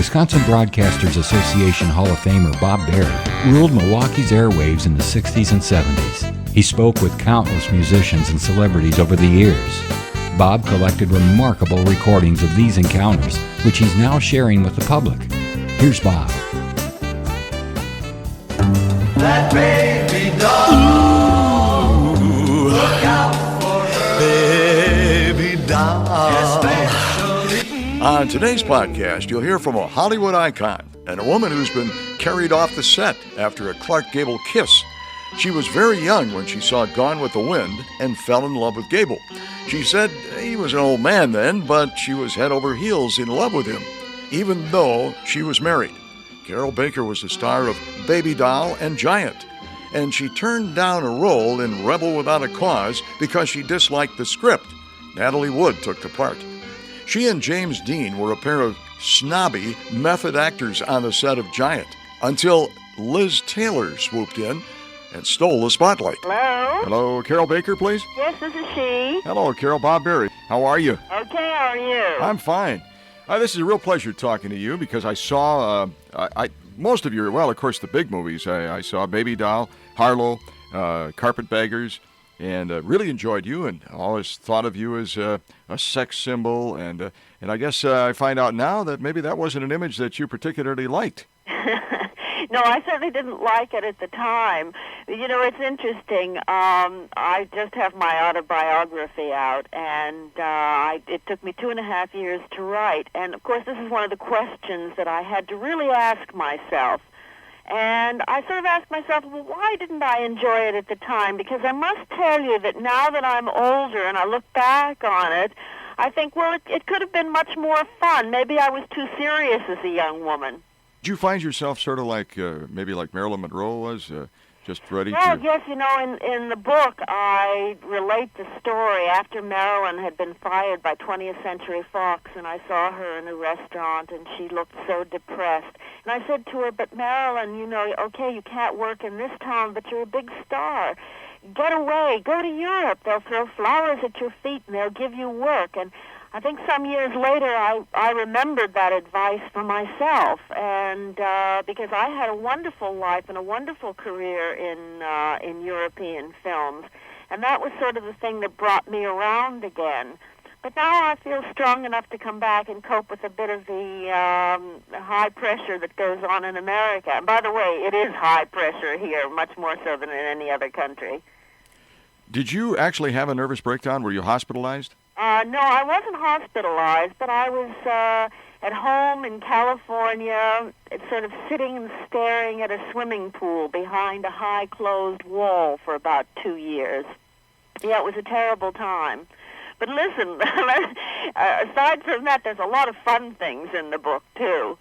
Wisconsin Broadcasters Association Hall of Famer Bob Berry ruled Milwaukee's airwaves in the 60s and 70s. He spoke with countless musicians and celebrities over the years. Bob collected remarkable recordings of these encounters, which he's now sharing with the public. Here's Bob. That baby doll. Ooh, look out for her. Baby doll. On today's podcast, you'll hear from a Hollywood icon and a woman who's been carried off the set after a Clark Gable kiss. She was very young when she saw Gone with the Wind and fell in love with Gable. She said he was an old man then, but she was head over heels in love with him, even though she was married. Carroll Baker was the star of Baby Doll and Giant, and she turned down a role in Rebel Without a Cause because she disliked the script. Natalie Wood took the part. She and James Dean were a pair of snobby method actors on the set of Giant, until Liz Taylor swooped in and stole the spotlight. Hello? Hello, Carroll Baker, please? Yes, this is she. Hello, Carroll. Bob Berry. How are you? Okay, how are you? I'm fine. This is a real pleasure talking to you because I saw most of your, well, of course, the big movies. I saw Baby Doll, Harlow, Carpetbaggers, and really enjoyed you and always thought of you as a sex symbol. And I guess I find out now that maybe that wasn't an image that you particularly liked. No, I certainly didn't like it at the time. You know, it's interesting. I just have my autobiography out, and it took me 2.5 years to write. And, of course, this is one of the questions that I had to really ask myself. And I sort of asked myself, well, why didn't I enjoy it at the time? Because I must tell you that now that I'm older and I look back on it, I think, well, it could have been much more fun. Maybe I was too serious as a young woman. Did you find yourself sort of like, maybe like Marilyn Monroe was, just ready to... Well, yes, you know, in the book, I relate the story after Marilyn had been fired by 20th Century Fox, and I saw her in a restaurant, and she looked so depressed. And I said to her, but Marilyn, you know, okay, you can't work in this town, but you're a big star. Get away. Go to Europe. They'll throw flowers at your feet, and they'll give you work. And I think some years later, I remembered that advice for myself, and because I had a wonderful life and a wonderful career in European films, and that was sort of the thing that brought me around again. But now I feel strong enough to come back and cope with a bit of the high pressure that goes on in America. And by the way, it is high pressure here, much more so than in any other country. Did you actually have a nervous breakdown? Were you hospitalized? No, I wasn't hospitalized, but I was at home in California, sort of sitting and staring at a swimming pool behind a high closed wall for about 2 years. Yeah, it was a terrible time. But listen, aside from that, there's a lot of fun things in the book, too.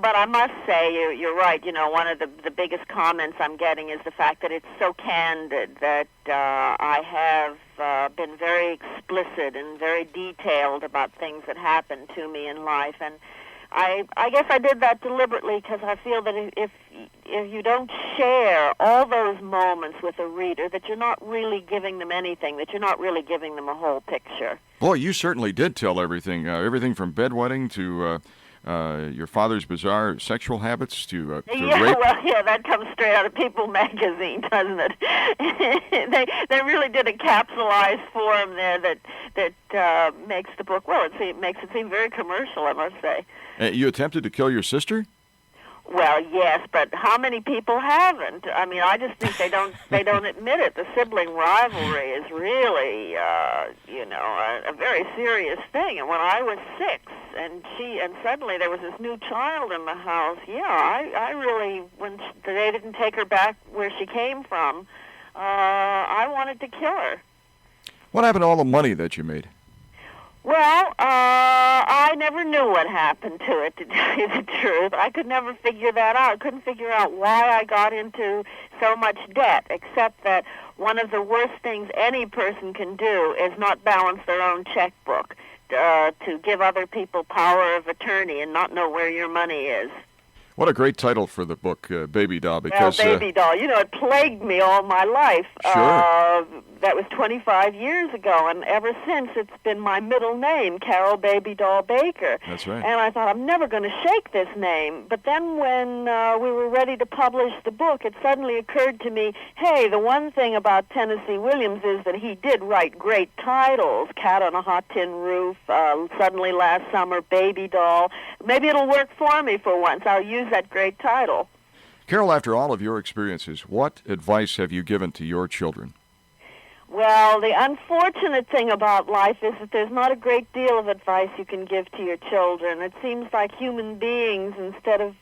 But I must say, you're right. You know, one of the biggest comments I'm getting is the fact that it's so candid, that I have been very explicit and very detailed about things that happened to me in life. And I guess I did that deliberately because I feel that if you don't share all those moments with a reader, that you're not really giving them anything, that you're not really giving them a whole picture. Boy, you certainly did tell everything. Everything from bedwetting to... your father's bizarre sexual habits to rape? Well, yeah, that comes straight out of People magazine, doesn't it? they really did a capsulized form there that makes the book, well, it makes it seem very commercial, I must say. You attempted to kill your sister? Well, yes, but how many people haven't? I mean, I just think they don't admit it. The sibling rivalry is really, a very serious thing. And when I was 6, and suddenly there was this new child in the house, I really, when they didn't take her back where she came from, I wanted to kill her. What happened to all the money that you made? Well, I never knew what happened to it, to tell you the truth. I could never figure that out. I couldn't figure out why I got into so much debt, except that one of the worst things any person can do is not balance their own checkbook, to give other people power of attorney and not know where your money is. What a great title for the book, Baby Doll, Well, because... Baby Doll, it plagued me all my life. Sure. That was 25 years ago, and ever since it's been my middle name, Carroll Baby Doll Baker. That's right. And I thought, I'm never going to shake this name. But then when we were ready to publish the book, it suddenly occurred to me, hey, the one thing about Tennessee Williams is that he did write great titles, Cat on a Hot Tin Roof, Suddenly Last Summer, Baby Doll. Maybe it'll work for me for once. I'll use that great title. Carol, after all of your experiences, what advice have you given to your children? Well, the unfortunate thing about life is that there's not a great deal of advice you can give to your children. It seems like human beings, instead of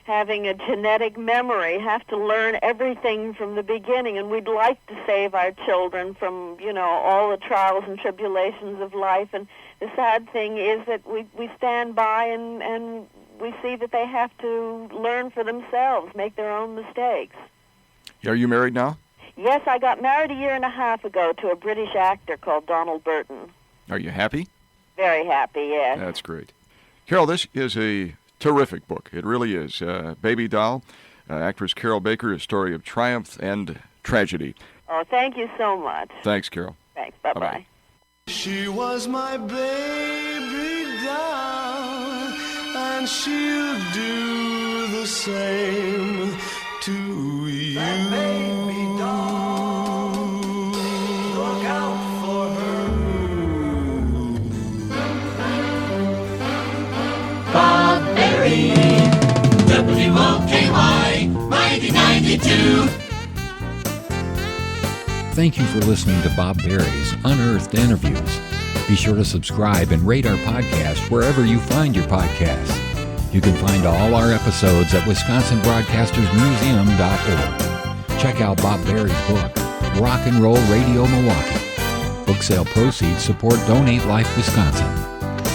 having a genetic memory, have to learn everything from the beginning. And we'd like to save our children from, all the trials and tribulations of life. And the sad thing is that we stand by and we see that they have to learn for themselves, make their own mistakes. Are you married now? Yes, I got married a year and a half ago to a British actor called Donald Burton. Are you happy? Very happy, yes. That's great. Carol, this is a terrific book. It really is. Baby Doll, actress Carroll Baker, a story of triumph and tragedy. Oh, thank you so much. Thanks, Carol. Thanks. Bye-bye. Bye-bye. She was my baby doll, and she'll do the same to you. That baby doll, look out for her. Bob Berry, WOKY, 9092. Thank you for listening to Bob Berry's Unearthed Interviews. Be sure to subscribe and rate our podcast wherever you find your podcasts. You can find all our episodes at WisconsinBroadcastersMuseum.org. Check out Bob Berry's book, Rock and Roll Radio Milwaukee. Book sale proceeds support Donate Life Wisconsin.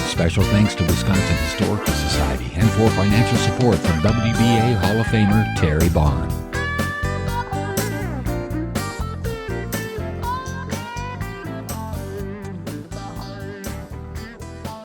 Special thanks to Wisconsin Historical Society and for financial support from WBA Hall of Famer Terry Bond.